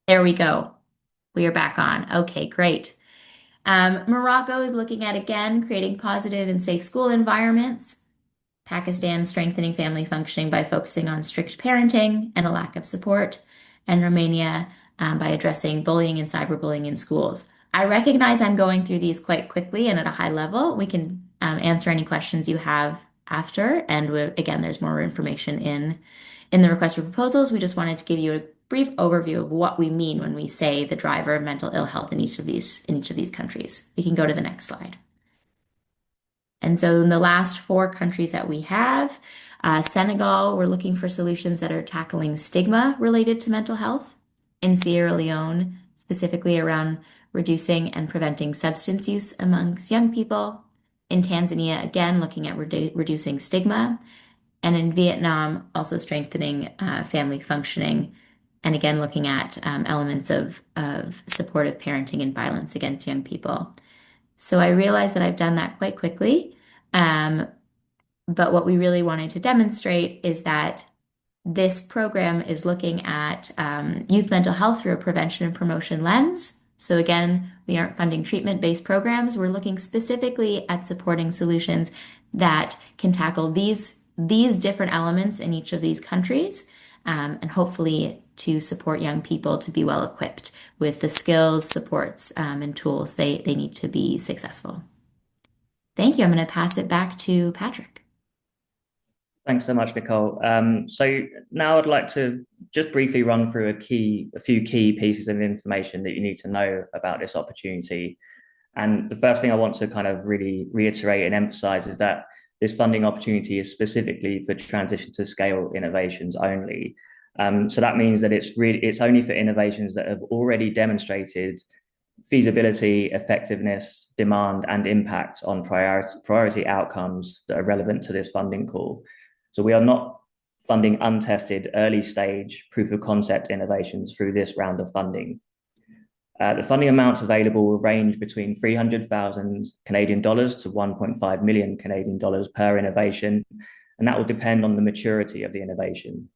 there we go. We are back on. Okay, great. Morocco is looking at, again, creating positive and safe school environments. Pakistan strengthening family functioning by focusing on strict parenting and a lack of support. And Romania by addressing bullying and cyberbullying in schools. I recognize I'm going through these quite quickly and at a high level. We can answer any questions you have after. And again, there's more information in the request for proposals. We just wanted to give you a brief overview of what we mean when we say the driver of mental ill health in each of these countries. We can go to the next slide. And so in the last four countries that we have, Senegal, we're looking for solutions that are tackling stigma related to mental health. In Sierra Leone, specifically around reducing and preventing substance use amongst young people. In Tanzania, again, looking at reducing stigma. And in Vietnam, also strengthening family functioning. And again, looking at elements of supportive parenting and violence against young people. So I realize that I've done that quite quickly. But what we really wanted to demonstrate is that this program is looking at youth mental health through a prevention and promotion lens. So again, we aren't funding treatment-based programs. We're looking specifically at supporting solutions that can tackle these different elements in each of these countries, and hopefully to support young people to be well equipped with the skills, supports, and tools they need to be successful. Thank you. I'm going to pass it back to Patrick. Thanks so much, Nicole. So now I'd like to just briefly run through a few key pieces of information that you need to know about this opportunity. And the first thing I want to kind of really reiterate and emphasize is that this funding opportunity is specifically for transition to scale innovations only. So that means that it's only for innovations that have already demonstrated feasibility, effectiveness, demand, and impact on priority outcomes that are relevant to this funding call. So we are not funding untested early stage proof of concept innovations through this round of funding. The funding amounts available will range between 300,000 Canadian dollars to 1.5 million Canadian dollars per innovation, and that will depend on the maturity of the innovation.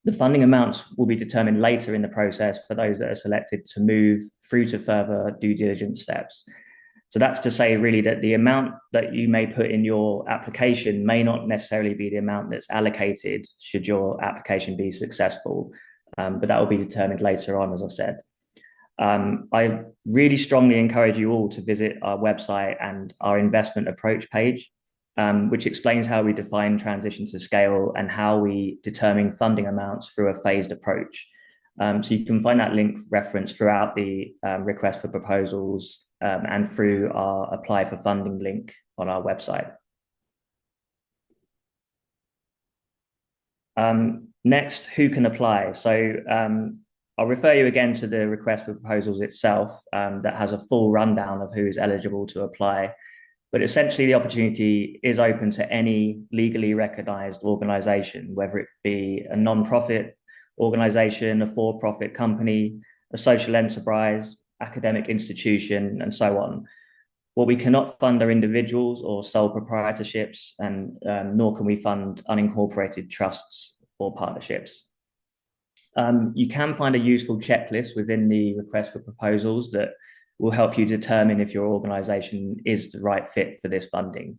The funding amounts will be determined later in the process for those that are selected to move through to further due diligence steps. So that's to say really that the amount that you may put in your application may not necessarily be the amount that's allocated should your application be successful, but that will be determined later on, as I said. I really strongly encourage you all to visit our website and our investment approach page, which explains how we define transition to scale and how we determine funding amounts through a phased approach. So you can find that link referenced throughout the request for proposals and through our apply for funding link on our website. Next, who can apply? So I'll refer you again to the request for proposals itself that has a full rundown of who is eligible to apply. But essentially, the opportunity is open to any legally recognized organization, whether it be a non-profit organization, a for-profit company, a social enterprise, academic institution, and so on. What we cannot fund are individuals or sole proprietorships, and nor can we fund unincorporated trusts or partnerships. You can find a useful checklist within the request for proposals that will help you determine if your organization is the right fit for this funding.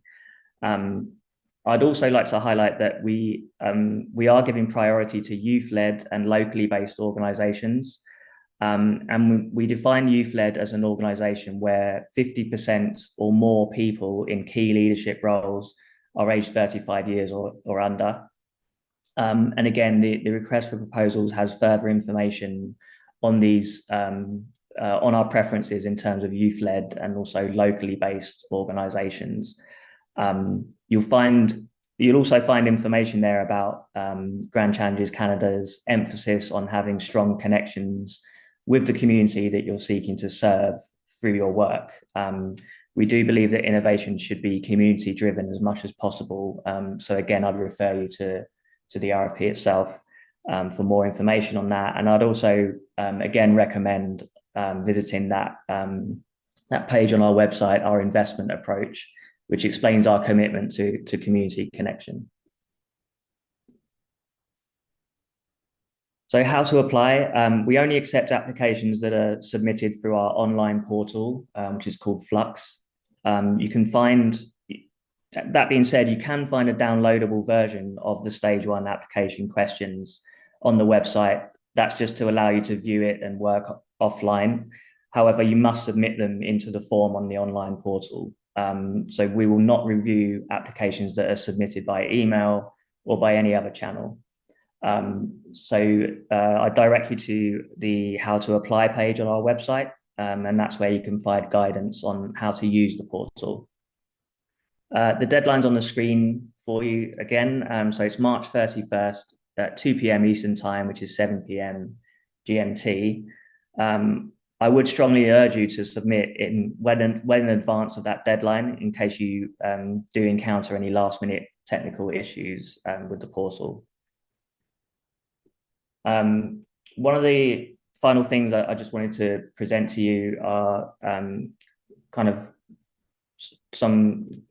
I'd also like to highlight that we are giving priority to youth-led and locally based organizations. And we define youth-led as an organization where 50% or more people in key leadership roles are aged 35 years or under. And again, the request for proposals has further information on these, on our preferences in terms of youth-led and also locally based organizations. You'll also find information there about Grand Challenges Canada's emphasis on having strong connections with the community that you're seeking to serve through your work. We do believe that innovation should be community driven as much as possible. So again, I'd refer you to the RFP itself for more information on that. And I'd also, again, recommend visiting that page on our website, our investment approach, which explains our commitment to community connection. So how to apply? We only accept applications that are submitted through our online portal, which is called Flux. You can find, that being said, you can find a downloadable version of the stage one application questions on the website. That's just to allow you to view it and work offline. However, you must submit them into the form on the online portal. So we will not review applications that are submitted by email or by any other channel. I direct you to the how to apply page on our website, and that's where you can find guidance on how to use the portal. The deadline's on the screen for you again. So it's March 31st at 2 p.m. Eastern time, which is 7 p.m. GMT. I would strongly urge you to submit well in advance of that deadline in case you do encounter any last minute technical issues with the portal. One of the final things I just wanted to present to you are kind of some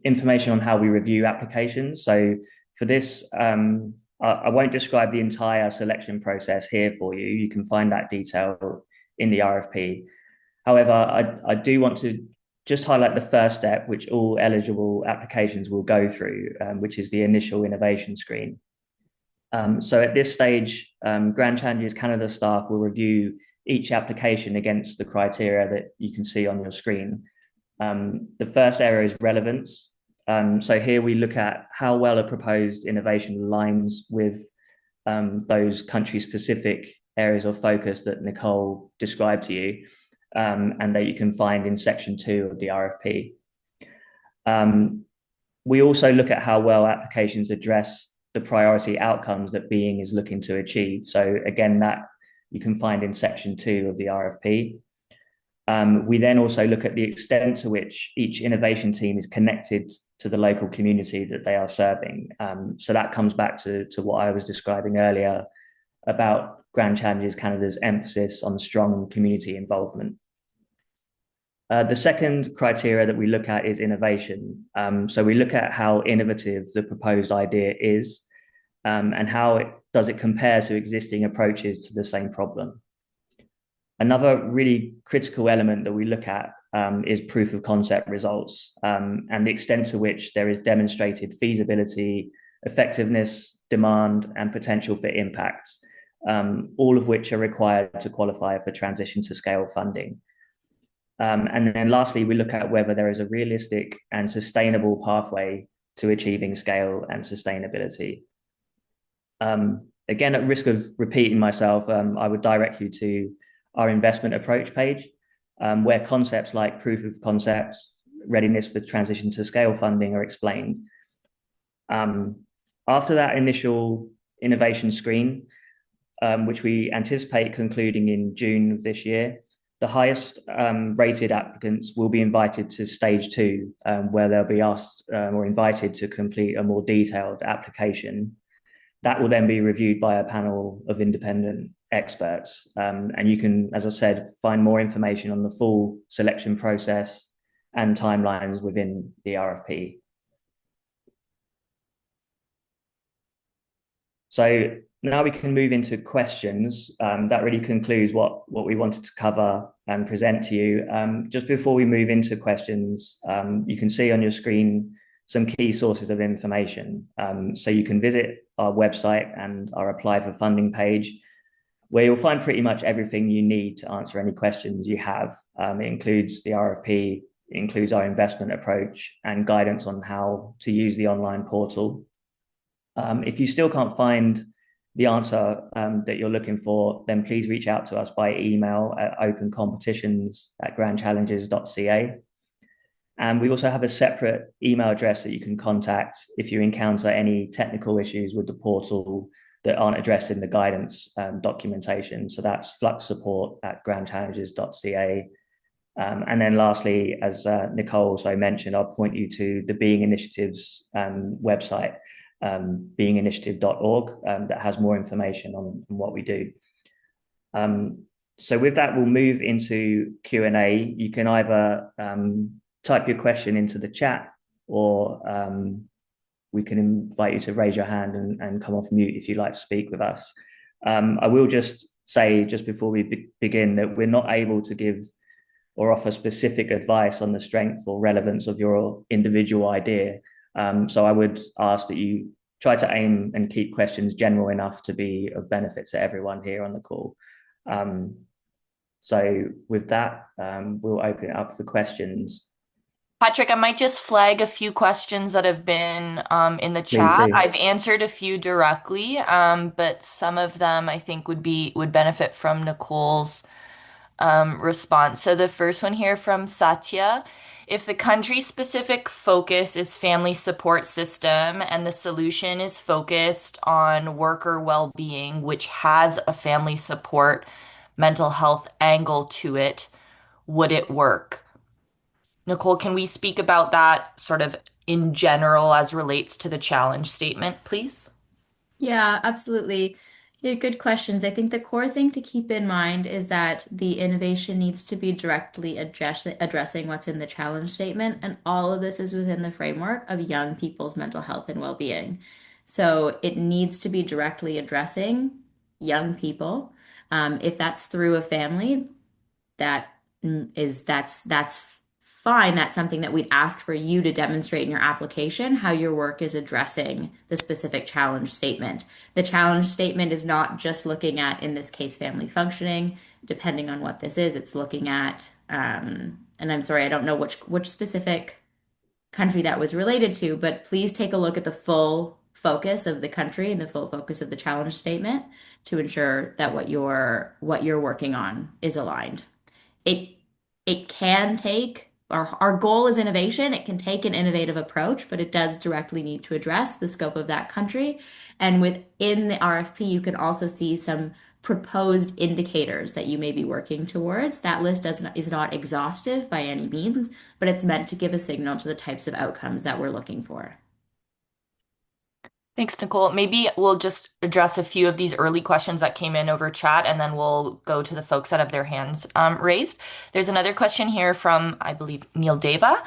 information on how we review applications. So for this, I won't describe the entire selection process here for you. You can find that detail in the RFP. However, I do want to just highlight the first step, which all eligible applications will go through, which is the initial innovation screen. So at this stage, Grand Challenges Canada staff will review each application against the criteria that you can see on your screen. The first area is relevance. So here we look at how well a proposed innovation aligns with those country-specific areas of focus that Nicole described to you, and that you can find in section 2 of the RFP. We also look at how well applications address the priority outcomes that Being is looking to achieve. So again, that you can find in section 2 of the RFP. We then also look at the extent to which each innovation team is connected to the local community that they are serving. So that comes back to what I was describing earlier about Grand Challenges Canada's emphasis on strong community involvement. The second criteria that we look at is innovation. So we look at how innovative the proposed idea is, and how does it compare to existing approaches to the same problem. Another really critical element that we look at is proof of concept results, and the extent to which there is demonstrated feasibility, effectiveness, demand, and potential for impact, all of which are required to qualify for transition to scale funding. And then lastly, we look at whether there is a realistic and sustainable pathway to achieving scale and sustainability. Again, at risk of repeating myself, I would direct you to our investment approach page, where concepts like proof of concepts, readiness for transition to scale funding are explained. After that initial innovation screen, which we anticipate concluding in June of this year, the highest rated applicants will be invited to stage 2, where they'll be asked or invited to complete a more detailed application. That will then be reviewed by a panel of independent experts. And you can, as I said, find more information on the full selection process and timelines within the RFP. So now we can move into questions. That really concludes what we wanted to cover and present to you. Just before we move into questions, you can see on your screen some key sources of information. So you can visit our website and our apply for funding page, where you'll find pretty much everything you need to answer any questions you have. It includes the RFP, it includes our investment approach and guidance on how to use the online portal. If you still can't find the answer that you're looking for, then please reach out to us by email at opencompetitions@grandchallenges.ca. And we also have a separate email address that you can contact if you encounter any technical issues with the portal that aren't addressed in the guidance documentation. So that's fluxsupport@grandchallenges.ca. And then lastly, as Nicole also mentioned, I'll point you to the Being Initiative's website, beinginitiative.org, that has more information on what we do. So with that, we'll move into Q&A. You can either type your question into the chat, or we can invite you to raise your hand and come off mute if you'd like to speak with us. I will just say, just before we begin, that we're not able to give or offer specific advice on the strength or relevance of your individual idea. So I would ask that you try to aim and keep questions general enough to be of benefit to everyone here on the call. Um, so with that, we'll open it up for questions. Patrick, I might just flag a few questions that have been in the Please chat. do. I've answered a few directly, but some of them I think would benefit from Nicole's response. So the first one here from Satya, if the country-specific focus is family support system and the solution is focused on worker well-being, which has a family support mental health angle to it, would it work? Nicole, can we speak about that sort of in general as relates to the challenge statement, please? Yeah, absolutely. Yeah, good questions. I think the core thing to keep in mind is that the innovation needs to be directly addressing what's in the challenge statement, and all of this is within the framework of young people's mental health and well-being. So it needs to be directly addressing young people. If that's through a family, that that's fine. That's something that we'd ask for you to demonstrate in your application how your work is addressing the specific challenge statement. The challenge statement is not just looking at, in this case, family functioning. Depending on what this is, it's looking at, and I'm sorry, I don't know which specific country that was related to, but please take a look at the full focus of the country and the full focus of the challenge statement to ensure that what you're working on is aligned. It can take our goal is innovation. It can take an innovative approach, but it does directly need to address the scope of that country. And within the RFP, you can also see some proposed indicators that you may be working towards. That list is not exhaustive by any means, but it's meant to give a signal to the types of outcomes that we're looking for. Thanks, Nicole. Maybe we'll just address a few of these early questions that came in over chat, and then we'll go to the folks that have their hands raised. There's another question here from, I believe, Neil Deva.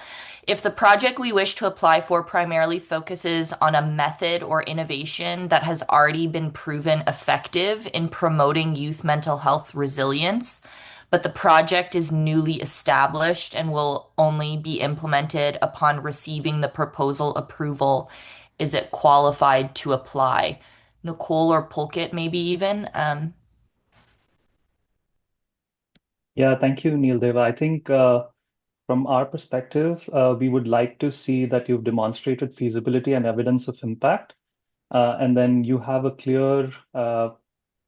If the project we wish to apply for primarily focuses on a method or innovation that has already been proven effective in promoting youth mental health resilience, but the project is newly established and will only be implemented upon receiving the proposal approval, is it qualified to apply? Nicole or Pulkit, maybe even. Yeah, thank you, Neil Deva. I think from our perspective, we would like to see that you've demonstrated feasibility and evidence of impact, and then you have a clear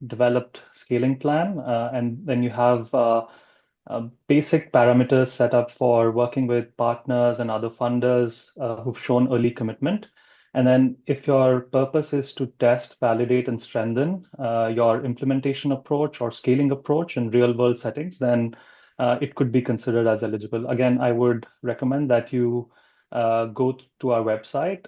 developed scaling plan, and then you have basic parameters set up for working with partners and other funders who've shown early commitment. And then if your purpose is to test, validate, and strengthen your implementation approach or scaling approach in real world settings, then it could be considered as eligible. Again, I would recommend that you go to our website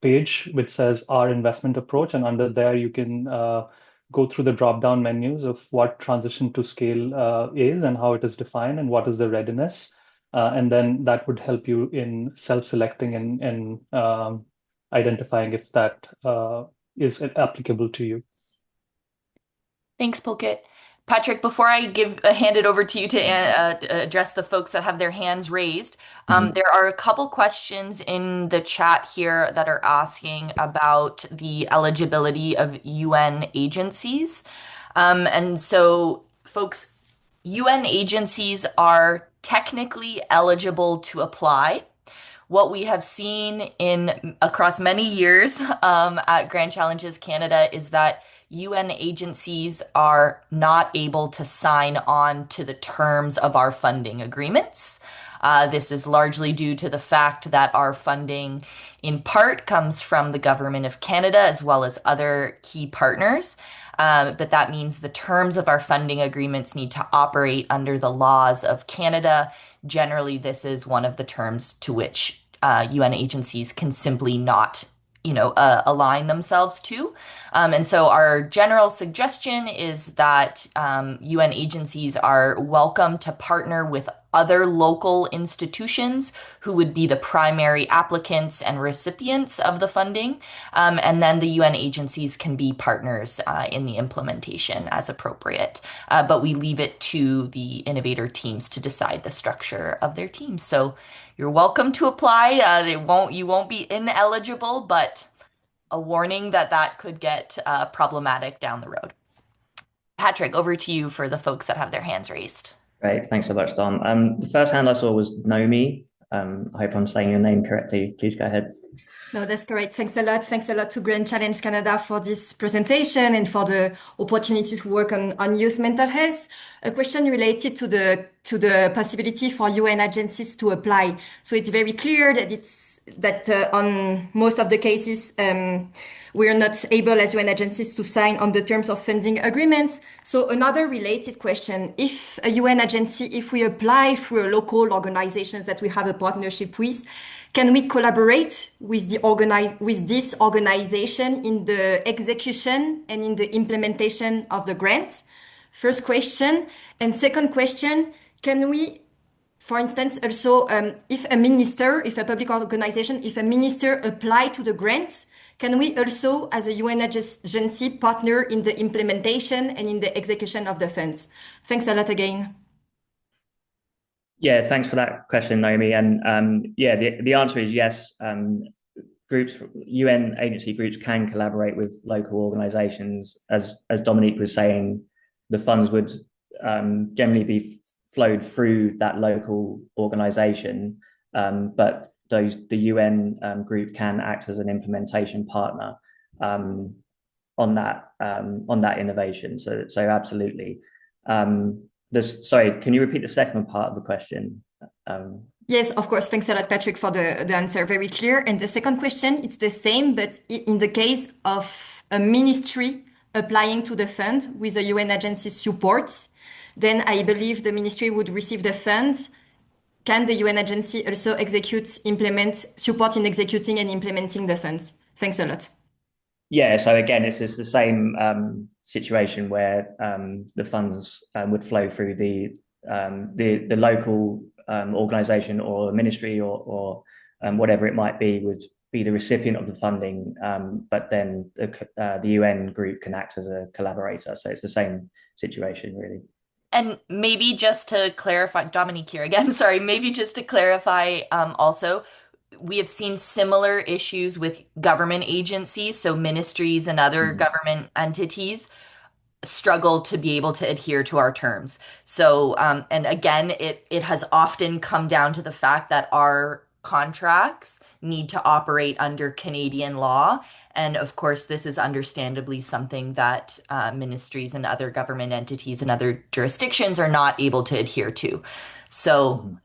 page which says our investment approach, and under there you can go through the drop down menus of what transition to scale is and how it is defined and what is the readiness. And then that would help you in self-selecting and identifying if that is applicable to you. Thanks, Pulkit. Patrick, before I hand it over to you to address the folks that have their hands raised, Mhm. there are a couple questions in the chat here that are asking about the eligibility of UN agencies. And so, folks, UN agencies are technically eligible to apply. What we have seen in across many years at Grand Challenges Canada is that UN agencies are not able to sign on to the terms of our funding agreements. This is largely due to the fact that our funding, in part, comes from the Government of Canada as well as other key partners. But that means the terms of our funding agreements need to operate under the laws of Canada. Generally, this is one of the terms to which UN agencies can simply not, align themselves to. And so our general suggestion is that UN agencies are welcome to partner with other local institutions who would be the primary applicants and recipients of the funding. And then the UN agencies can be partners in the implementation as appropriate. But we leave it to the innovator teams to decide the structure of their teams. So you're welcome to apply. You won't be ineligible, but a warning that that could get problematic down the road. Patrick, over to you for the folks that have their hands raised. Great, thanks so much, Dom. The first hand I saw was Nomi. I hope I'm saying your name correctly. Please go ahead. No, that's correct. Thanks a lot. Thanks a lot to Grand Challenge Canada for this presentation and for the opportunity to work on youth mental health. A question related to the possibility for UN agencies to apply. So it's very clear that on most of the cases, we are not able as UN agencies to sign on the terms of funding agreements. So another related question, if a UN agency, if we apply through a local organizations that we have a partnership with, can we collaborate with this organization in the execution and in the implementation of the grant? First question. And second question, can we, for instance, also, if a public organization, if a minister apply to the grants, can we also, as a UN agency, partner in the implementation and in the execution of the funds? Thanks a lot again. Yeah, thanks for that question, Naomi. And yeah, the answer is yes. UN agency groups can collaborate with local organizations. As Dominique was saying, the funds would generally be flowed through that local organization, but the UN group can act as an implementation partner on that innovation. So absolutely. Sorry, can you repeat the second part of the question? Yes, of course. Thanks a lot, Patrick, for the answer. Very clear. And the second question, it's the same, but in the case of a ministry applying to the fund with a UN agency support, then I believe the ministry would receive the funds. Can the UN agency also support in executing and implementing the funds? Thanks a lot. Yeah, so again, it's the same situation where the funds would flow through the local organization or ministry or whatever it might be would be the recipient of the funding, but then the UN group can act as a collaborator. So it's the same situation, really. And maybe just to clarify, Dominique here again, sorry, maybe just to clarify also, we have seen similar issues with government agencies, so ministries and other government entities struggle to be able to adhere to our terms. So, and again, it has often come down to the fact that our contracts need to operate under Canadian law. And of course, this is understandably something that ministries and other government entities and other jurisdictions are not able to adhere to. So,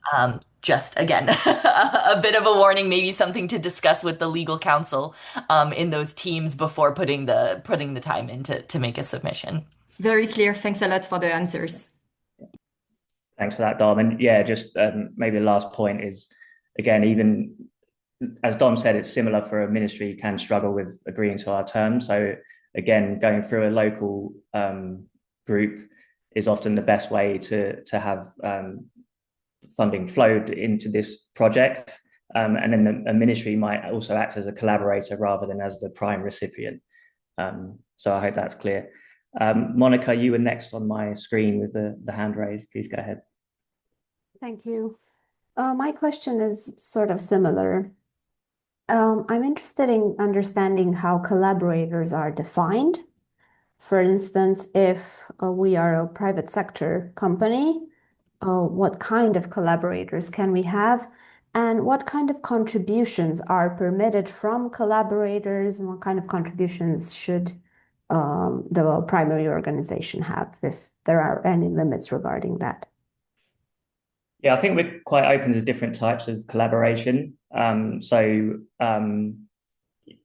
just again, a bit of a warning, maybe something to discuss with the legal counsel in those teams before putting the time in to make a submission. Very clear. Thanks a lot for the answers. Thanks for that, Dom. And yeah, just maybe the last point is, again, even as Dom said, it's similar for a ministry can struggle with agreeing to our terms. So again, going through a local group is often the best way to have funding flowed into this project. And then a ministry might also act as a collaborator rather than as the prime recipient. So I hope that's clear. Monica, you were next on my screen with the hand raised. Please go ahead. Thank you. My question is sort of similar. I'm interested in understanding how collaborators are defined. For instance, if we are a private sector company, what kind of collaborators can we have? And what kind of contributions are permitted from collaborators, and what kind of contributions should the primary organization have, if there are any limits regarding that? Yeah, I think we're quite open to different types of collaboration. And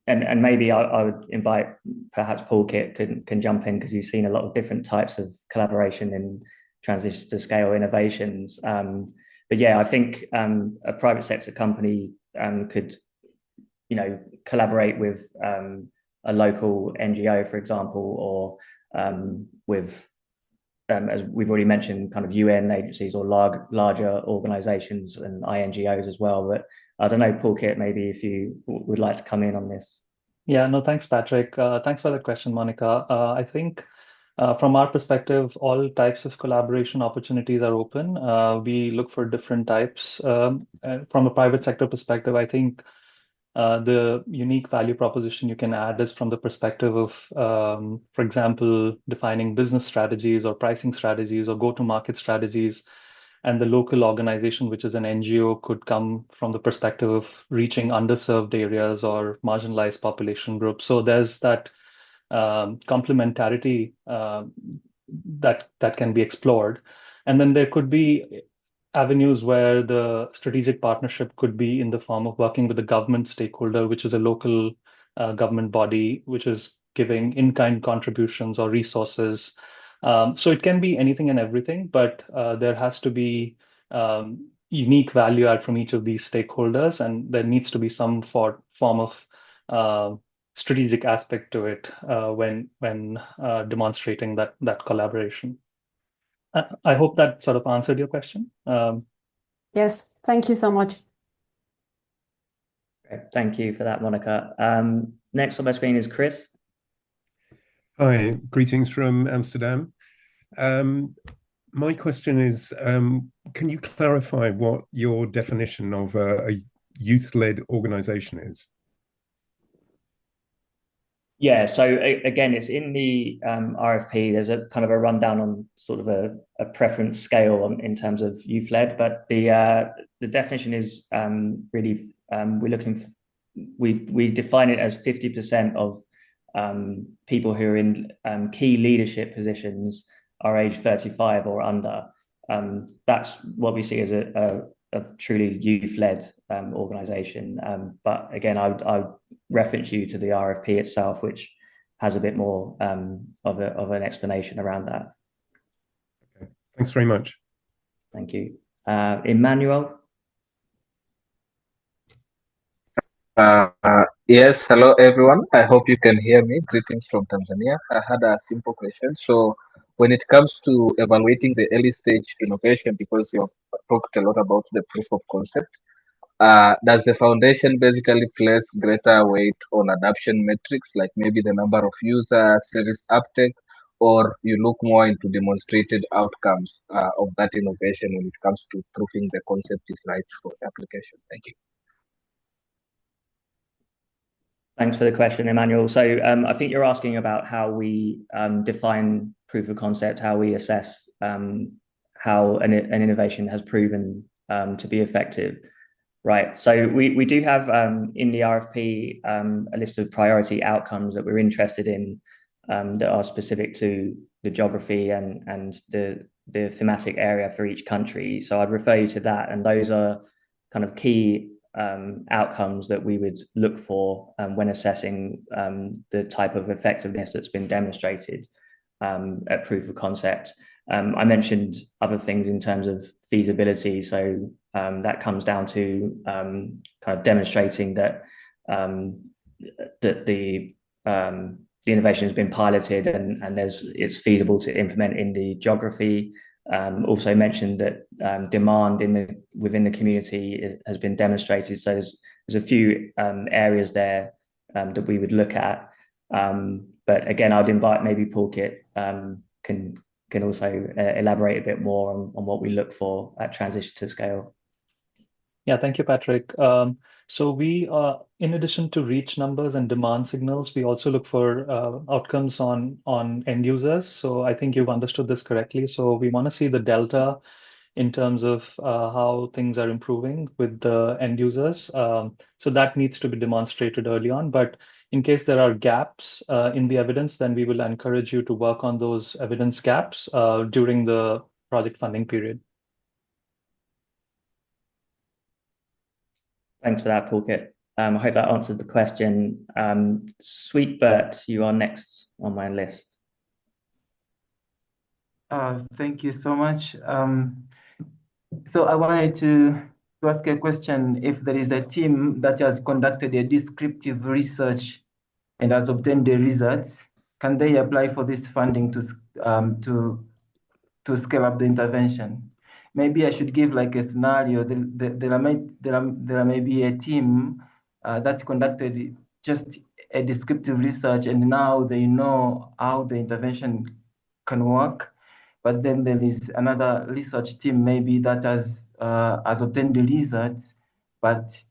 maybe I would invite perhaps Paul Kit can jump in, because you've seen a lot of different types of collaboration in transition to scale innovations. But yeah, I think a private sector company could, collaborate with a local NGO, for example, or with as we've already mentioned, kind of UN agencies or larger organizations and INGOs as well. But I don't know, Paul Kit, maybe if you would like to come in on this. Yeah, no, thanks, Patrick. Thanks for the question, Monica. I think from our perspective, all types of collaboration opportunities are open. We look for different types. From a private sector perspective, I think the unique value proposition you can add is from the perspective of, for example, defining business strategies or pricing strategies or go-to-market strategies. And the local organization, which is an NGO, could come from the perspective of reaching underserved areas or marginalized population groups. So there's that complementarity that can be explored. And then there could be avenues where the strategic partnership could be in the form of working with the government stakeholder, which is a local government body, which is giving in-kind contributions or resources. So it can be anything and everything, but there has to be unique value add from each of these stakeholders, and there needs to be some form of strategic aspect to it when demonstrating that collaboration. I hope that sort of answered your question. Yes, thank you so much. Great. Thank you for that, Monica. Next on my screen is Chris. Hi, greetings from Amsterdam. My question is, can you clarify what your definition of a youth-led organization is? Yeah, so again, it's in the RFP. There's a kind of a rundown on sort of a preference scale in terms of youth-led, but the definition is really we're looking for, we define it as 50% of people who are in key leadership positions are age 35 or under. That's what we see as a truly youth-led organization. But again, I reference you to the RFP itself, which has a bit more of an explanation around that. Okay. Thanks very much. Thank you. Emmanuel? Yes, hello everyone. I hope you can hear me. Greetings from Tanzania. I had a simple question. So, when it comes to evaluating the early stage innovation, because you have talked a lot about the proof of concept, does the foundation basically place greater weight on adoption metrics, like maybe the number of users, service uptake, or you look more into demonstrated outcomes of that innovation when it comes to proving the concept is right for the application? Thank you. Thanks for the question, Emmanuel. So I think you're asking about how we define proof of concept, how we assess how an innovation has proven to be effective, right? So we do have in the RFP a list of priority outcomes that we're interested in that are specific to the geography and the thematic area for each country. So I'd refer you to that, and those are kind of key outcomes that we would look for when assessing the type of effectiveness that's been demonstrated at proof of concept. I mentioned other things in terms of feasibility, so that comes down to kind of demonstrating that that the innovation has been piloted and it's feasible to implement in the geography. Also mentioned that demand within the community has been demonstrated. So there's a few areas there that we would look at. But again, I'd invite maybe Paul Kit can also elaborate a bit more on what we look for at transition to scale. Yeah, thank you, Patrick. So we, in addition to reach numbers and demand signals, we also look for outcomes on end users. So I think you've understood this correctly. So we want to see the delta in terms of how things are improving with the end users. So that needs to be demonstrated early on. But in case there are gaps in the evidence, then we will encourage you to work on those evidence gaps during the project funding period. Thanks for that, Paul Kit. I hope that answers the question. Sweet Bert, you are next on my list. Thank you so much. So I wanted to ask a question. If there is a team that has conducted a descriptive research and has obtained the results, can they apply for this funding to to scale up the intervention. Maybe I should give like a scenario. There may be a team that conducted just a descriptive research, and now they know how the intervention can work. But then there is another research team maybe that has obtained the results, but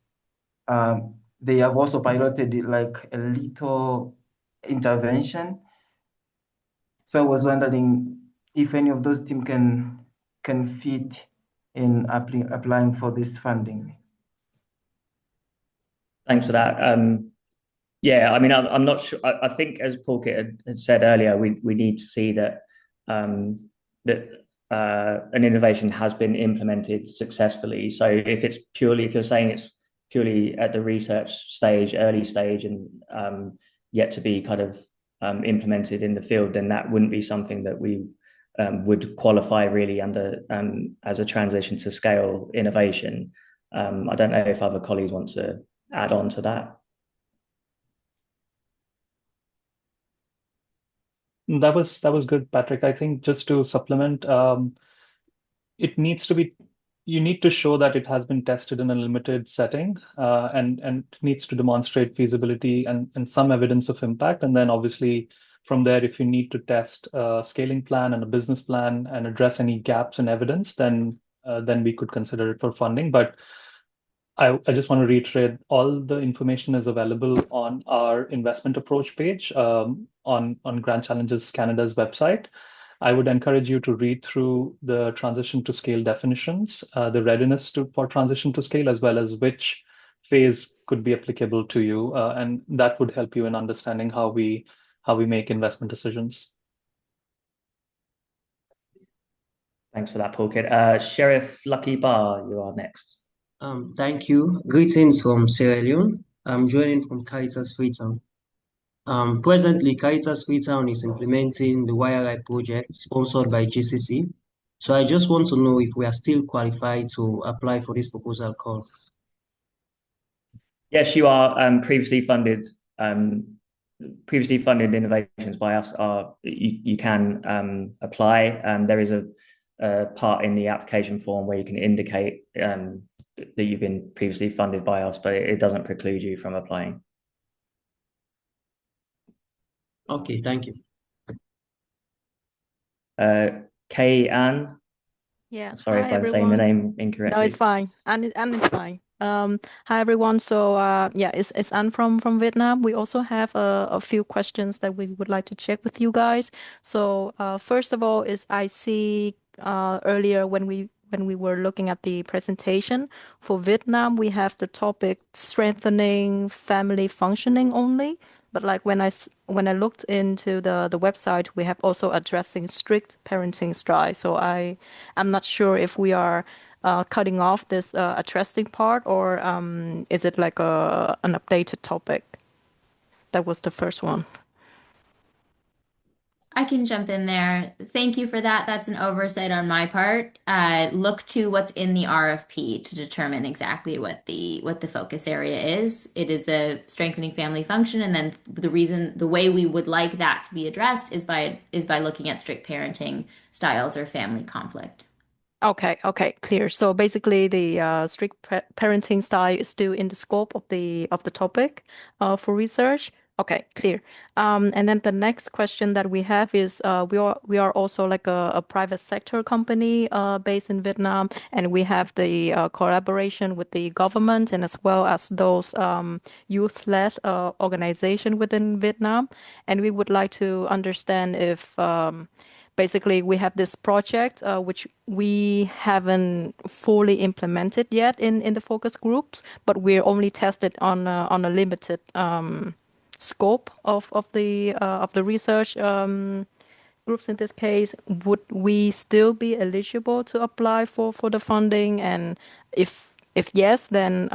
they have also piloted like a little intervention. So I was wondering if any of those teams can fit in applying for this funding. Thanks for that. Yeah, I mean, I'm not sure. I think, as Paul had said earlier, we need to see that an innovation has been implemented successfully. So if you're saying it's purely at the research stage, early stage, and yet to be kind of implemented in the field, then that wouldn't be something that we would qualify really under as a transition to scale innovation. I don't know if other colleagues want to add on to that. That was good, Patrick. I think just to supplement, it needs to be, you need to show that it has been tested in a limited setting, and needs to demonstrate feasibility and some evidence of impact. And then obviously from there, if you need to test a scaling plan and a business plan and address any gaps in evidence, then we could consider it for funding. But I just want to reiterate, all the information is available on our investment approach page, on Grand Challenges Canada's website. I would encourage you to read through the transition to scale definitions, the readiness for transition to scale, as well as which phase could be applicable to you, and that would help you in understanding how we make investment decisions. Thanks for that, Paul. Sheriff Lucky Bar, you are next. Thank you. Greetings from Sierra Leone. I'm joining from Caritas Freetown. Presently, Caritas Freetown is implementing the YRI project sponsored by GCC. So I just want to know if we are still qualified to apply for this proposal call. Yes, you are. Previously funded innovations by us you can apply. There is a part in the application form where you can indicate that you've been previously funded by us, but it doesn't preclude you from applying. Okay, thank you. Kay Ann. Yeah. Sorry if I'm saying the name incorrectly. No, it's fine. And it's fine. Hi everyone. So yeah, it's Anne from Vietnam. We also have a few questions that we would like to check with you guys. So first of all, is I see earlier when we were looking at the presentation for Vietnam, we have the topic strengthening family functioning only. But like when I looked into the website, we have also addressing strict parenting style. So I'm not sure if we are cutting off this addressing part, or is it like an updated topic? That was the first one. I can jump in there. Thank you for that. That's an oversight on my part. Look to what's in the RFP to determine exactly what the focus area is. It is the strengthening family function, and then the way we would like that to be addressed is by looking at strict parenting styles or family conflict. Okay, clear. So basically, the strict parenting style is still in the scope of the topic for research. Okay, clear. And then the next question that we have is we are also like a private sector company based in Vietnam, and we have the collaboration with the government and as well as those youth-led organization within Vietnam. And we would like to understand if basically we have this project which we haven't fully implemented yet in the focus groups, but we're only tested on a limited scope of the research groups. In this case, would we still be eligible to apply for the funding? And if yes, then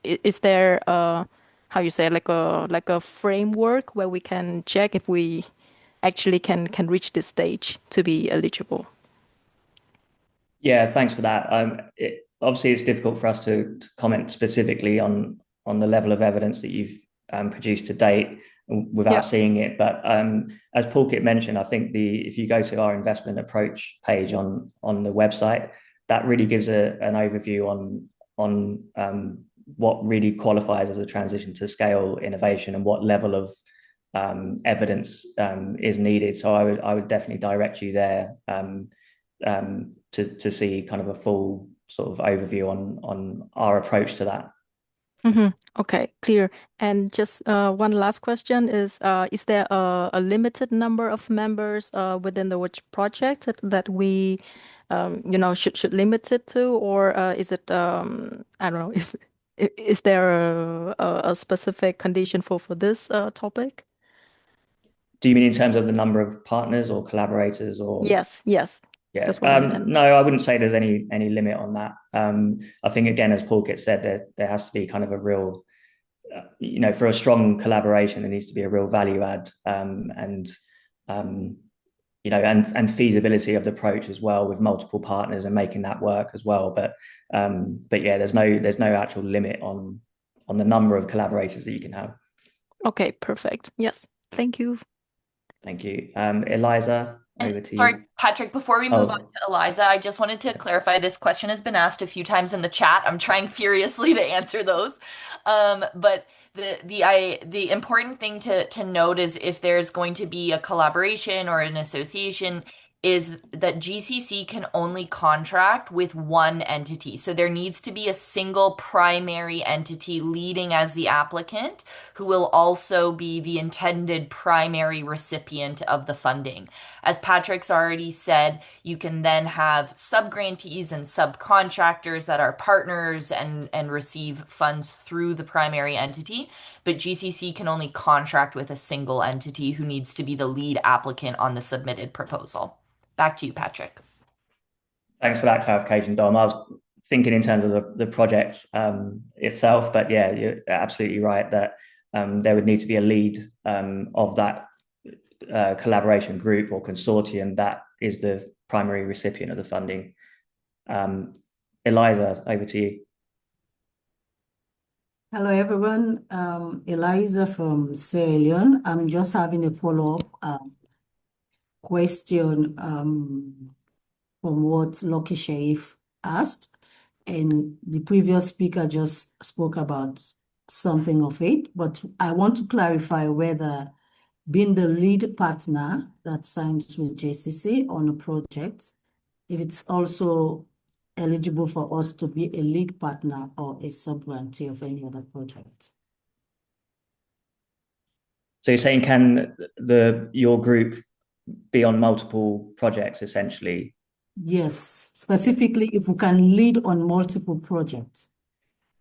is there how you say like a framework where we can check if we actually can reach this stage to be eligible? Yeah, thanks for that. Obviously, it's difficult for us to comment specifically on the level of evidence that you've produced to date. without seeing it. But as Pulkit mentioned, I think if you go to our investment approach page on the website, that really gives an overview on what really qualifies as a transition to scale innovation and what level of evidence is needed. So I would definitely direct you there to see kind of a full sort of overview on our approach to that. Okay, clear. And just one last question is there a limited number of members within the which project that we should limit it to, or is it I don't know, if is there a specific condition for this topic? Do you mean in terms of the number of partners or collaborators or? Yes. Yeah. That's what I meant. No, I wouldn't say there's any limit on that. I think, again, as Pulkit said, there has to be kind of a real, for a strong collaboration, there needs to be a real value add and feasibility of the approach as well, with multiple partners and making that work as well. But yeah, there's no actual limit on the number of collaborators that you can have. Okay, perfect. Yes, thank you. Thank you. Eliza, over to you. Sorry, Patrick, before we move on to Eliza, I just wanted to clarify, this question has been asked a few times in the chat. I'm trying furiously to answer those. But the important thing to note is, if there's going to be a collaboration or an association, is that GCC can only contract with one entity. So there needs to be a single primary entity leading as the applicant, who will also be the intended primary recipient of the funding. As Patrick's already said, you can then have subgrantees and subcontractors that are partners and receive funds through the primary entity. But GCC can only contract with a single entity who needs to be the lead applicant on the submitted proposal. Back to you, Patrick. Thanks for that clarification, Dom. I was thinking in terms of the project itself, but yeah, you're absolutely right that there would need to be a lead of that collaboration group or consortium that is the primary recipient of the funding. Eliza, over to you. Hello, everyone. Eliza from Sierra Leone. I'm just having a follow-up question from what Lucky Sharif asked, and the previous speaker just spoke about something of it, but I want to clarify whether being the lead partner that signs with JCC on a project, if it's also eligible for us to be a lead partner or a sub-grantee of any other project. So you're saying, can your group be on multiple projects, essentially? Yes, specifically if we can lead on multiple projects.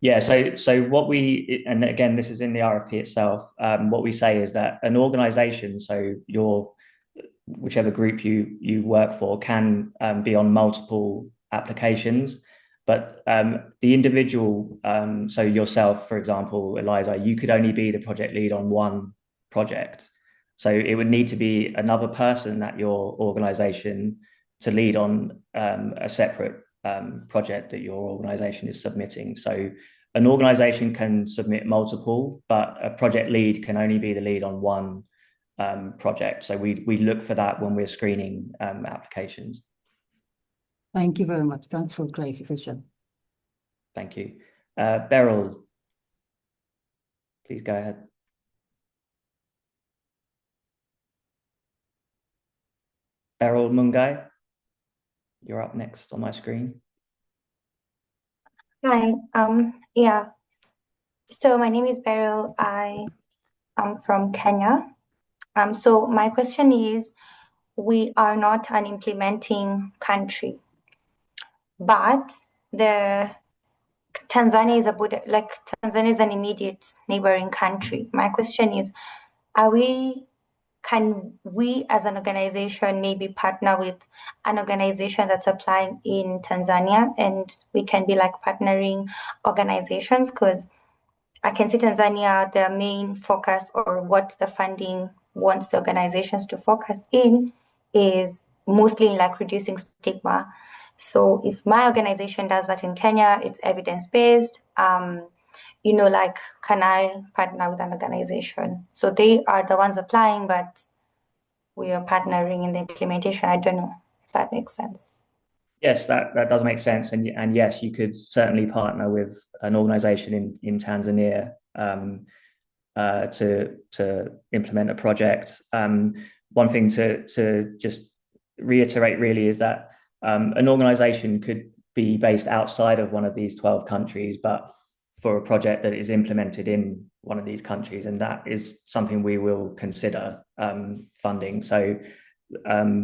Yeah, so what and again, this is in the RFP itself, what we say is that an organization, so whichever group you work for, can be on multiple applications, but the individual, so yourself, for example, Eliza, you could only be the project lead on one project. So it would need to be another person at your organization to lead on a separate project that your organization is submitting. So an organization can submit multiple, but a project lead can only be the lead on one project. So we look for that when we're screening applications. Thank you very much. Thanks for clarification. Thank you. Beryl, please go ahead. Beryl Mungai, you're up next on my screen. Hi, yeah. So my name is Beryl. I am from Kenya. So my question is, we are not an implementing country, but Tanzania is an immediate neighboring country. My question is, can we as an organization maybe partner with an organization that's applying in Tanzania, and we can be like partnering organizations? Because I can see Tanzania, their main focus, or what the funding wants the organizations to focus in, is mostly in like reducing stigma. So if my organization does that in Kenya, it's evidence-based. like, can I partner with an organization? So they are the ones applying, but we are partnering in the implementation. I don't know if that makes sense. Yes, that does make sense. And yes, you could certainly partner with an organization in Tanzania to implement a project. One thing to just reiterate really is that an organization could be based outside of one of these 12 countries, but for a project that is implemented in one of these countries, and that is something we will consider funding. So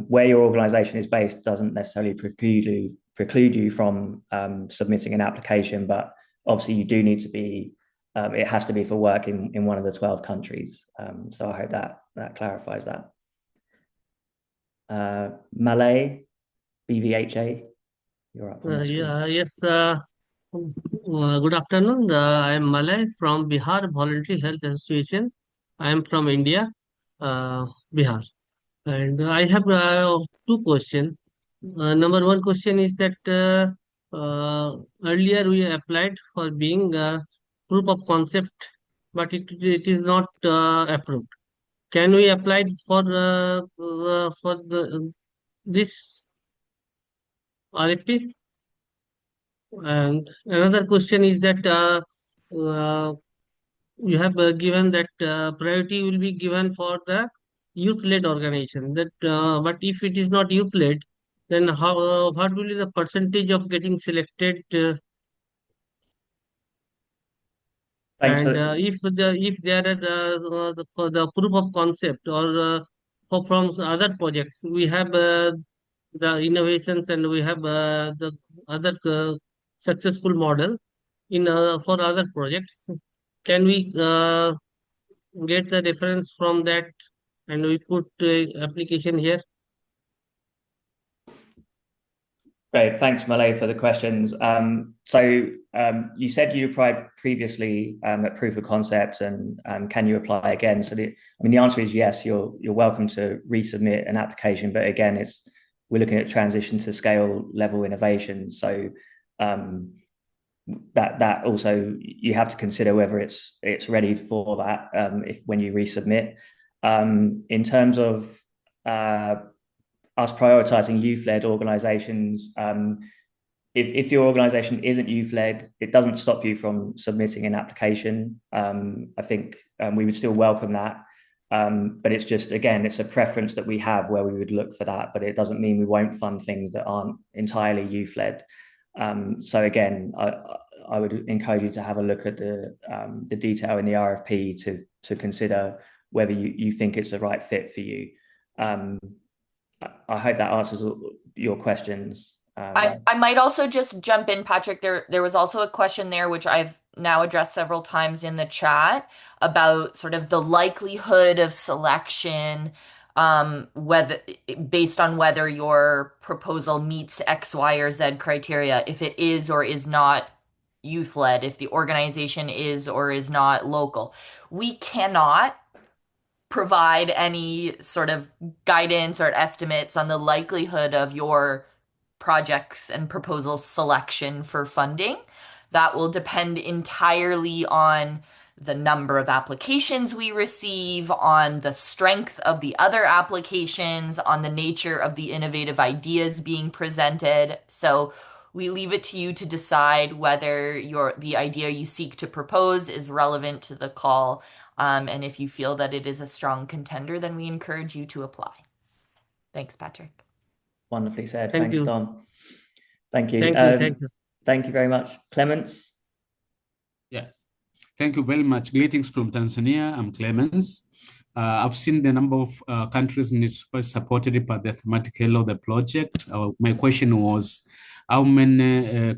where your organization is based doesn't necessarily preclude you from submitting an application, but obviously you do need to be, it has to be for work in one of the 12 countries. So I hope that clarifies that. Malay, BVHA, you're up on the screen. Yes. Good afternoon. I am Malay from Bihar Voluntary Health Association. I am from India, Bihar, and I have two questions. Number one question is that earlier we applied for being proof of concept, but it is not approved. Can we apply for this RFP? And another question is that uh, you have given that priority will be given for the youth-led organization. That but if it is not youth-led, then how what will be the percentage of getting selected? Thanks And for if there are the proof of concept or from other projects, we have the innovations and we have the other successful model in for other projects. Can we get the reference from that and we put application here? Great. Thanks, Malay, for the questions. You said you applied previously at proof of concept, and can you apply again? So the answer is yes. You're welcome to resubmit an application, but again, we're looking at transition to scale level innovation. So that also you have to consider whether it's ready for that when you resubmit. In terms of us prioritizing youth-led organizations, if your organization isn't youth-led, it doesn't stop you from submitting an application. I think we would still welcome that. But it's just, again, it's a preference that we have where we would look for that, but it doesn't mean we won't fund things that aren't entirely youth-led. So again, I would encourage you to have a look at the detail in the RFP to consider whether you think it's the right fit for you. I hope that answers your questions. I might also just jump in, Patrick. There was also a question there, which I've now addressed several times in the chat, about sort of the likelihood of selection, whether based on whether your proposal meets X, Y, or Z criteria, if it is or is not youth-led, if the organization is or is not local. We cannot provide any sort of guidance or estimates on the likelihood of your projects and proposals selection for funding. That will depend entirely on the number of applications we receive, on the strength of the other applications, on the nature of the innovative ideas being presented. So we leave it to you to decide whether the idea you seek to propose is relevant to the call. And if you feel that it is a strong contender, then we encourage you to apply. Thanks, Patrick. Wonderfully said. Thank Thanks, you. Don. Thank you. Thank you. Thank you very much. Clements? Yes. Thank you very much. Greetings from Tanzania. I'm Clemens. I've seen the number of countries supported by the thematic Hello the project. My question was, how many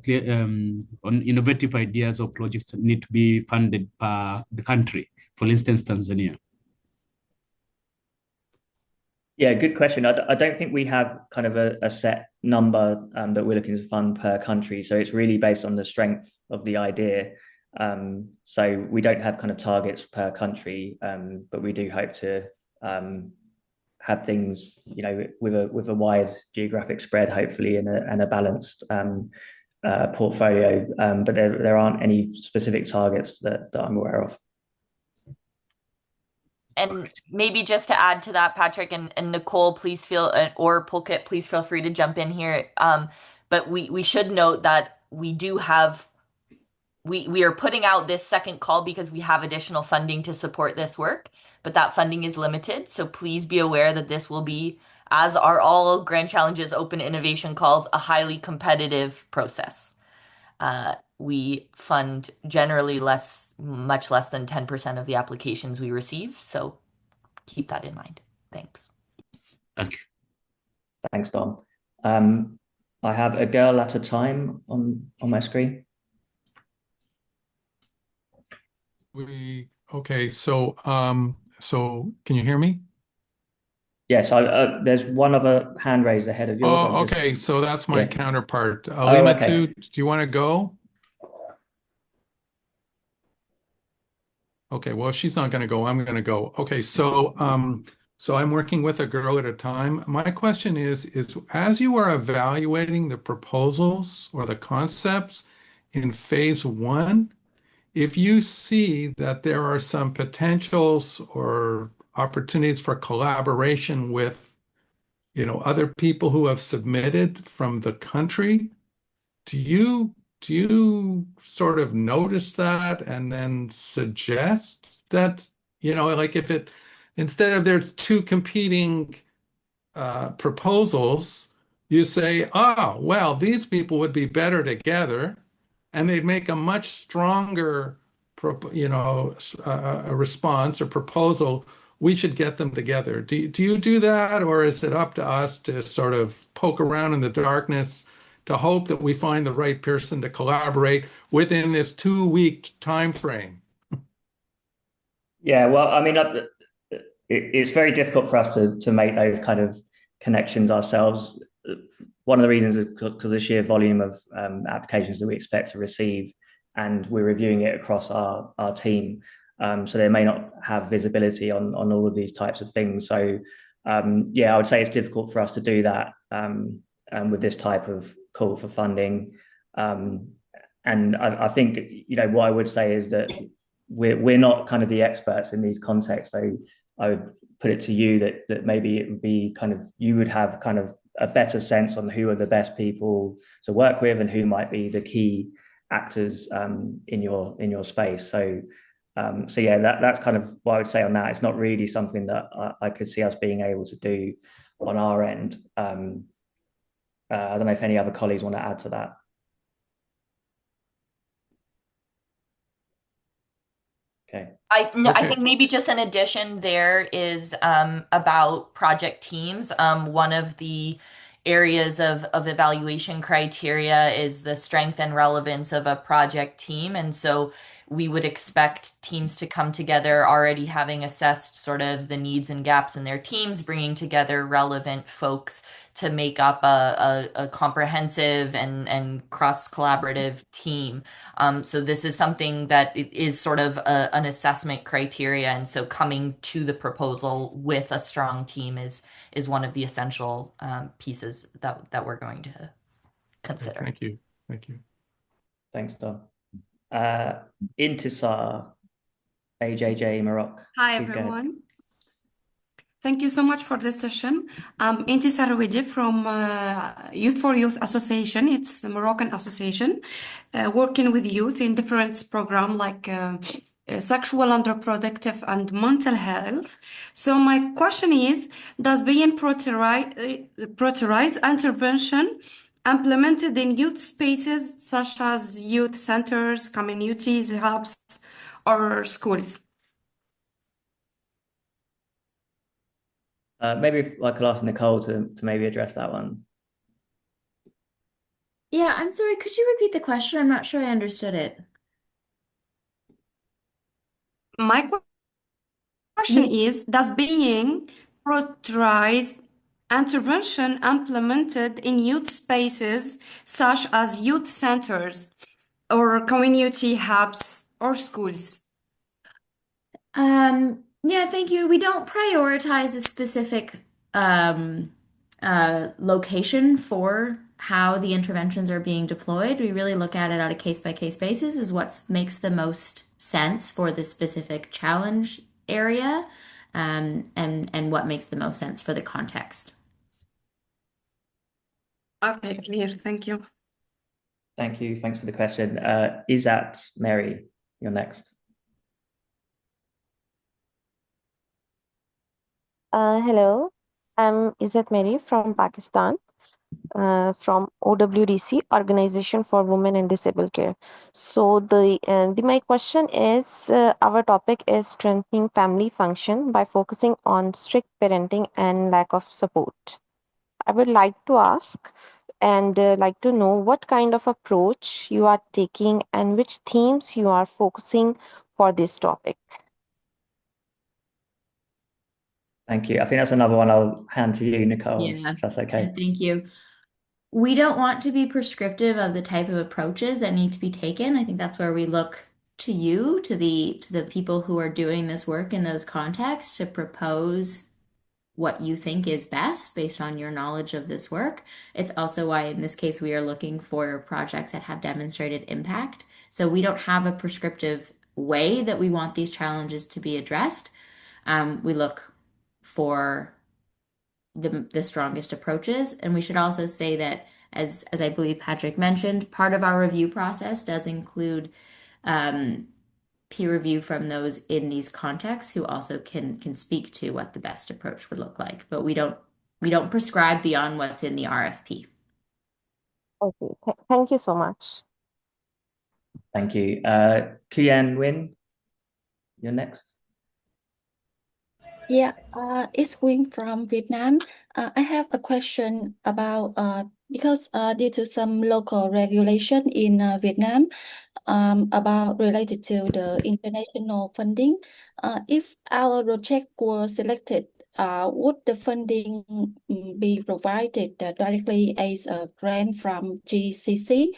innovative ideas or projects need to be funded by the country? For instance, Tanzania. Yeah, good question. I don't think we have kind of a set number that we're looking to fund per country. So it's really based on the strength of the idea. So we don't have kind of targets per country, but we do hope to have things, with a wide geographic spread, hopefully, and a balanced portfolio, but there aren't any specific targets that I'm aware of. And maybe just to add to that, Patrick and Nicole, please feel, or Pulkit, please feel free to jump in here. But we should note that we do have, we are putting out this second call because we have additional funding to support this work, but that funding is limited. So please be aware that this will be, as are all Grand Challenges Open Innovation calls, a highly competitive process. We fund generally much less than 10% of the applications we receive. So keep that in mind. Thanks. Thank you. Thanks, Dom. I have a girl at a time on my screen. Okay, so can you hear me? Yes, there's one other hand raised ahead of yours. Oh, okay, so that's my counterpart. Oh, Alima, okay. do you want to go? Okay, well, if she's not going to go, I'm going to go. Okay, so I'm working with a girl at a time. My question is as you are evaluating the proposals or the concepts in phase one, if you see that there are some potentials or opportunities for collaboration with, other people who have submitted from the country, do you sort of notice that and then suggest that, like if it instead of there's two competing proposals, you say, oh, well, these people would be better together, and they'd make a much stronger, a response or proposal. We should get them together. Do you do that, or is it up to us to sort of poke around in the darkness to hope that we find the right person to collaborate within this 2-week time frame? Yeah, well, I mean, it's very difficult for us to make those kind of connections ourselves. One of the reasons is because of the sheer volume of applications that we expect to receive, and we're reviewing it across our team. So they may not have visibility on all of these types of things. So yeah, I would say it's difficult for us to do that with this type of call for funding. And I think, what I would say is that we're not kind of the experts in these contexts. So I would put it to you that maybe it would be kind of, you would have kind of a better sense on who are the best people to work with and who might be the key actors in your space. So yeah, that's kind of what I would say on that. It's not really something that I could see us being able to do on our end. I don't know if any other colleagues want to add to that. Okay. I think maybe just an addition there is about project teams. One of the areas of evaluation criteria is the strength and relevance of a project team. And so we would expect teams to come together already having assessed sort of the needs and gaps in their teams, bringing together relevant folks to make up a comprehensive and cross-collaborative team. So this is something that is sort of an assessment criteria. And so coming to the proposal with a strong team is one of the essential pieces that we're going to consider. Thank you. Thank you. Thanks, Don. Intisar, AJJ Morocco. Hi, everyone. Thank you so much for this session. I'm Intisar Rouidi from Youth for Youth Association. It's a Moroccan association working with youth in different programs like sexual and reproductive and mental health. So my question is, does being prioritized intervention implemented in youth spaces such as youth centers, communities, hubs, or schools? Maybe if I could ask Nicole to maybe address that one. Yeah, I'm sorry. Could you repeat the question? I'm not sure I understood it. My question is, does being prioritized intervention implemented in youth spaces such as youth centers or community hubs or schools? Yeah, thank you. We don't prioritize a specific location for how the interventions are being deployed. We really look at it on a case-by-case basis is what makes the most sense for the specific challenge area, and what makes the most sense for the context. Okay, clear. Thank you. Thank you. Thanks for the question. Izat Mary, you're next. Hello, I'm Izzat Mary from Pakistan, from OWDC, Organization for Women in Disabled Care. So my question is, our topic is strengthening family function by focusing on strict parenting and lack of support. I would like to ask and like to know what kind of approach you are taking and which themes you are focusing for this topic. Thank you. I think that's another one I'll hand to you, Nicole, Yeah, if that's okay. thank you. We don't want to be prescriptive of the type of approaches that need to be taken. I think that's where we look to you, to the people who are doing this work in those contexts, to propose what you think is best based on your knowledge of this work. It's also why in this case we are looking for projects that have demonstrated impact. So we don't have a prescriptive way that we want these challenges to be addressed. We look for the strongest approaches. And we should also say that, as I believe Patrick mentioned, part of our review process does include peer review from those in these contexts who also can speak to what the best approach would look like. But we don't prescribe beyond what's in the RFP. Okay, thank you so much. Thank you. Kian Nguyen, you're next. Yeah, it's Queen from Vietnam. I have a question about because due to some local regulation in Vietnam about related to the international funding, if our project was selected, would the funding be provided directly as a grant from GCC,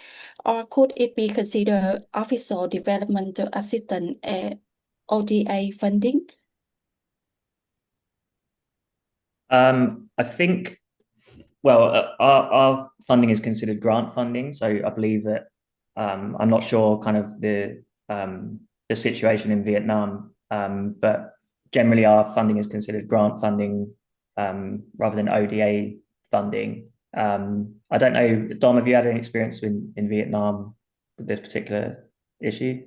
or could it be considered official development assistance ODA funding? I think, well, our funding is considered grant funding. So I believe that I'm not sure kind of the situation in Vietnam, but generally our funding is considered grant funding rather than ODA funding. I don't know, Dom, have you had any experience in Vietnam with this particular issue?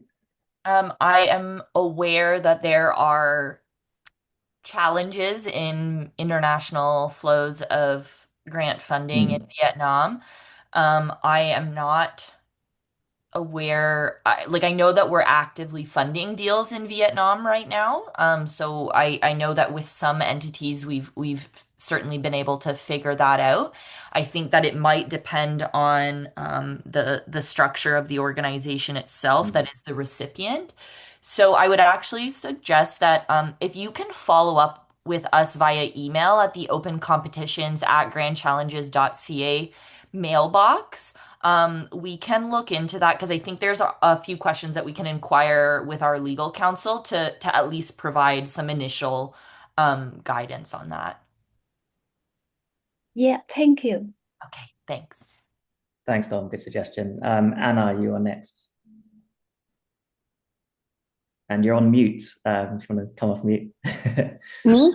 I am aware that there are challenges in international flows of grant funding in Vietnam. I am not aware, I know that we're actively funding deals in Vietnam right now. So I know that with some entities we've certainly been able to figure that out. I think that it might depend on the structure of the organization itself that is the recipient. So I would actually suggest that if you can follow up with us via email at the opencompetitions@grandchallenges.ca mailbox, we can look into that because I think there's a few questions that we can inquire with our legal counsel to at least provide some initial guidance on that. Yeah, thank you. Okay, thanks. Thanks, Dom. Good suggestion. Anna, you are next. And you're on mute. If you want to come off mute. Me?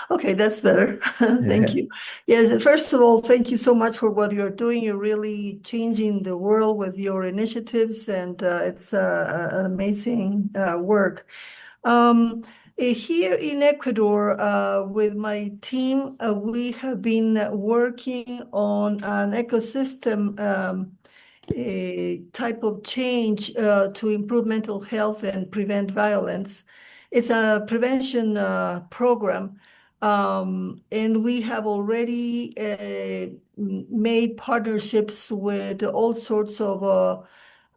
Okay, that's better. Thank you. Yes, first of all, thank you so much for what you're doing. You're really changing the world with your initiatives, and it's an amazing work. Here in Ecuador, with my team, we have been working on an ecosystem type of change to improve mental health and prevent violence. It's a prevention program, and we have already made partnerships with all sorts of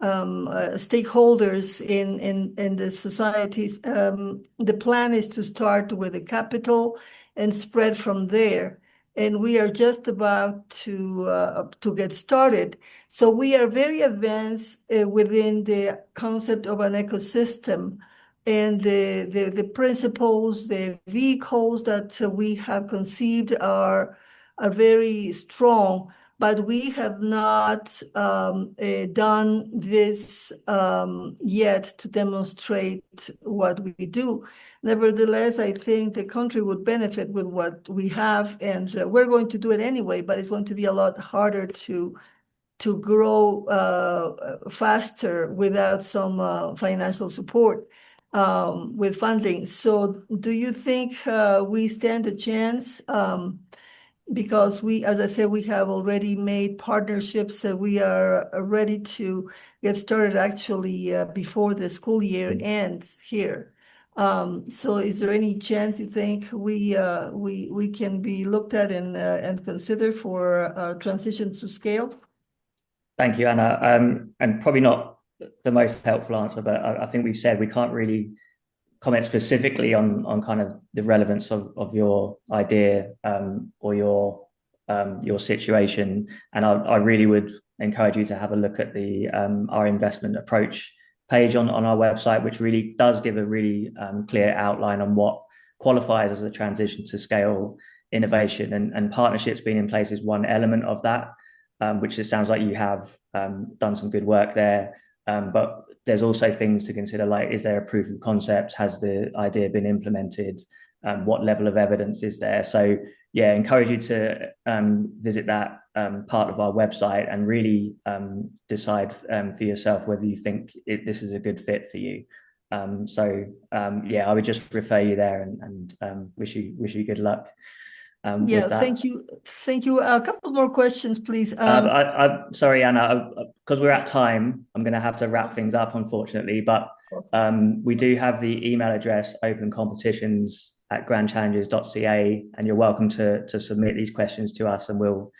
stakeholders in the societies. The plan is to start with the capital and spread from there. And we are just about to get started. So we are very advanced within the concept of an ecosystem, and the principles, the vehicles that we have conceived are very strong. but we have not done this yet to demonstrate what we do. Nevertheless, I think the country would benefit with what we have, and we're going to do it anyway, but it's going to be a lot harder to grow faster without some financial support with funding. So do you think we stand a chance? Because we, as I said, we have already made partnerships that we are ready to get started actually before the school year ends here. So is there any chance you think we can be looked at and considered for transition to scale? Thank you, Anna. And probably not the most helpful answer, but I think we've said we can't really comment specifically on kind of the relevance of your idea or your situation. And I really would encourage you to have a look at the our investment approach page on our website, which really does give a really clear outline on what qualifies as a transition to scale innovation, and partnerships being in place is one element of that, which it sounds like you have done some good work there. But there's also things to consider, like, is there a proof of concept? Has the idea been implemented? What level of evidence is there? So yeah, encourage you to visit that part of our website and really decide for yourself whether you think this is a good fit for you. Yeah, I would just refer you there and wish you good luck. Yeah, thank you. Thank you. A couple more questions, please. Sorry, Anna, because we're at time, I'm going to have to wrap things up, unfortunately. But we do have the email address opencompetitions@grandchallenges.ca, and you're welcome to submit these questions to us, and we'll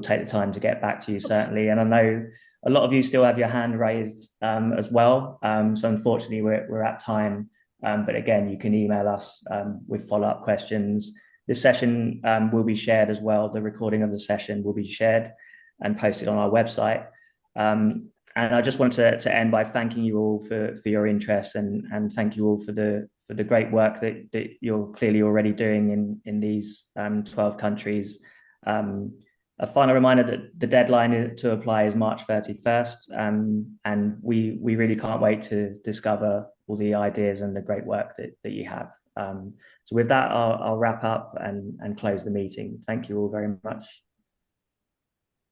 take the time to get back to you, certainly. And I know a lot of you still have your hand raised as well. So unfortunately, we're at time. But again, you can email us with follow-up questions. This session will be shared as well. The recording of the session will be shared and posted on our website. And I just wanted to end by thanking you all for your interest, and thank you all for the great work that you're clearly already doing in these 12 countries. A final reminder that the deadline to apply is March 31st, and we really can't wait to discover all the ideas and the great work that you have. So with that, I'll wrap up and close the meeting. Thank you all very much.